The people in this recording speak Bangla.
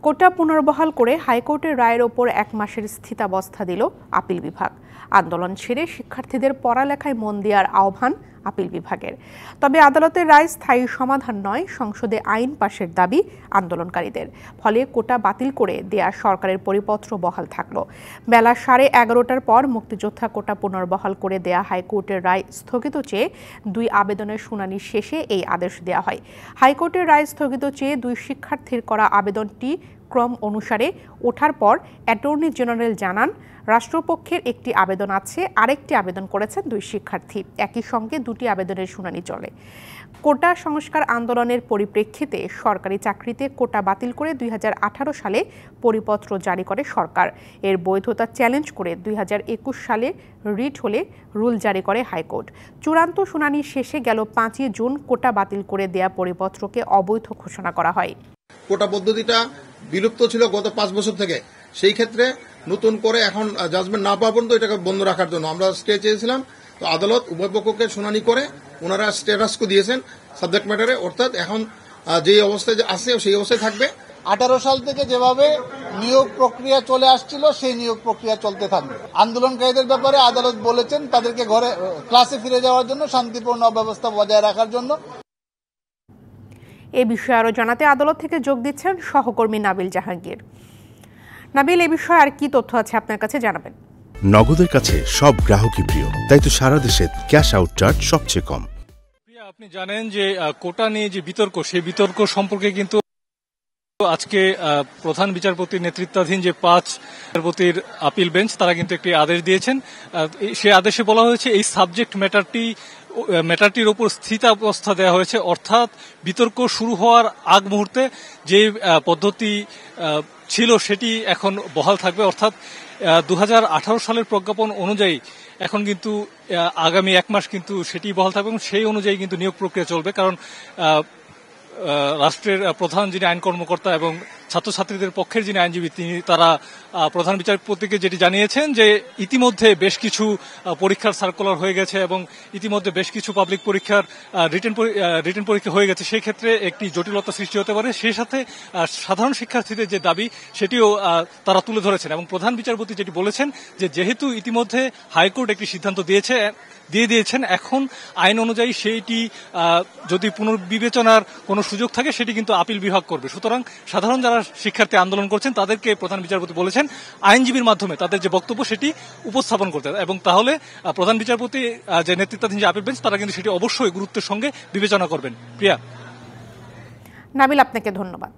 কোটা পুনর্বহাল করে হাইকোর্টের রায়ের ওপর 1 মাসের স্থিতাবস্থা দিল আপিল বিভাগ। আন্দোলন ছেড়ে শিক্ষার্থীদের পড়ালেখায় মন দেওয়ার আহ্বান আপিল বিভাগের। তবে আদালতের রায় স্থায়ী সমাধান নয়, সংসদে আইন পাশের দাবি আন্দোলনকারীদের। ফলে কোটা বাতিল করে দেয়া সরকারের পরিপত্র বহাল থাকলো। বেলা 11:30টার পর মুক্তিযোদ্ধা কোটা পুনর্বহাল করে দেয়া হাইকোর্টের রায় স্থগিত চেয়ে 2 আবেদনের শুনানি শেষে এই আদেশ দেওয়া হয়। হাইকোর্টের রায় স্থগিত চেয়ে 2 শিক্ষার্থীর করা আবেদনটি ক্রম অনুসারে ওঠার পর অ্যাটর্নি জেনারেল জানান, রাষ্ট্রপক্ষের একটি আবেদন আছে, আরেকটি আবেদন করেছেন 2 শিক্ষার্থী। একই সঙ্গে 2টি আবেদনের শুনানি চলে। কোটা সংস্কার আন্দোলনের পরিপ্রেক্ষিতে সরকারি চাকরিতে কোটা বাতিল করে 2018 সালে পরিপত্র জারি করে সরকার। এর বৈধতা চ্যালেঞ্জ করে 2021 সালে রিট হলে রুল জারি করে হাইকোর্ট। চূড়ান্ত শুনানি শেষে গেল 5 জুন কোটা বাতিল করে দেয়া পরিপত্রকে অবৈধ ঘোষণা করা হয়। কোটা পদ্ধতিটা বিলুপ্ত ছিল গত 5 বছর থেকে। সেই ক্ষেত্রে নতুন করে এখন জাজমেন্ট না পাওয়া পর্যন্ত এটাকে বন্ধ রাখার জন্য আমরা স্টে চেয়েছিলাম। তো আদালত উভয় পক্ষকে শুনানি করে ওনারা স্ট্যাটাসকো দিয়েছেন সাবজেক্ট ম্যাটারে, অর্থাৎ এখন যে অবস্থায় আছে সেই অবস্থায় থাকবে। 18 সাল থেকে যেভাবে নিয়োগ প্রক্রিয়া চলে আসছিল সেই নিয়োগ প্রক্রিয়া চলতে থাকবে। আন্দোলনকারীদের ব্যাপারে আদালত বলেছেন তাদেরকে ঘরে ক্লাসে ফিরে যাওয়ার জন্য, শান্তিপূর্ণ অবস্থা বজায় রাখার জন্য। এ বিষয়ে আরো জানাতে আদালত থেকে যোগ দিচ্ছেন সহকর্মী নাবিল জাহাঙ্গীর। নাবিল, এ বিষয়ে আর কি তথ্য আছে আপনার কাছে জানাবেন? নগদের কাছে সব গ্রাহকই প্রিয়, তাই তো সারা দেশে ক্যাশ আউট চার্জ সবচেয়ে কম। আপনি জানেন যে কোটা নিয়ে যে বিতর্ক, সেই বিতর্ক সম্পর্কে কিন্তু আজকে প্রধান বিচারপতির নেতৃত্বাধীন যে 5 বিচারপতির আপিল বেঞ্চ তারা কিন্তু একটি আদেশ দিয়েছেন। সেই আদেশে বলা হয়েছে এই সাবজেক্ট ম্যাটারটির উপর স্থিতাবস্থা দেওয়া হয়েছে, অর্থাৎ বিতর্ক শুরু হওয়ার আগ মুহূর্তে যে পদ্ধতি ছিল সেটি এখন বহাল থাকবে। অর্থাৎ 2018 সালের প্রজ্ঞাপন অনুযায়ী এখন কিন্তু আগামী 1 মাস কিন্তু সেটি বহাল থাকবে এবং সেই অনুযায়ী কিন্তু নিয়োগ প্রক্রিয়া চলবে। কারণ রাষ্ট্রের প্রধান যিনি আইন কর্মকর্তা এবং ছাত্রছাত্রীদের পক্ষের যিনি আইনজীবী তারা প্রধান বিচারপতিকে যেটি জানিয়েছেন যে ইতিমধ্যে বেশ কিছু পরীক্ষার সার্কুলার হয়ে গেছে এবং ইতিমধ্যে বেশ কিছু পাবলিক পরীক্ষার রিটেন পরীক্ষা হয়ে গেছে। সেই ক্ষেত্রে একটি জটিলতা সৃষ্টি হতে পারে। সেই সাথে সাধারণ শিক্ষার্থীদের যে দাবি সেটিও তারা তুলে ধরেছেন এবং প্রধান বিচারপতি যেটি বলেছেন যে যেহেতু ইতিমধ্যে হাইকোর্ট একটি সিদ্ধান্ত দিয়ে দিয়েছেন, এখন আইন অনুযায়ী সেইটি যদি পুনর্বিবেচনার কোনো সুযোগ থাকে সেটি কিন্তু আপিল বিভাগ করবে। সুতরাং সাধারণ যারা শিক্ষার্থী আন্দোলন করছেন তাদেরকে প্রধান বিচারপতি বলেছেন আইনজীবীর মাধ্যমে তাদের যে বক্তব্য সেটি উপস্থাপন করতে, এবং তাহলে প্রধান বিচারপতি যে নেতৃত্বাধীন যে আপিল বেঞ্চ তারা কিন্তু সেটি অবশ্যই গুরুত্বের সঙ্গে বিবেচনা করবেন। প্রিয়া। নাবিল, আপনাকে ধন্যবাদ।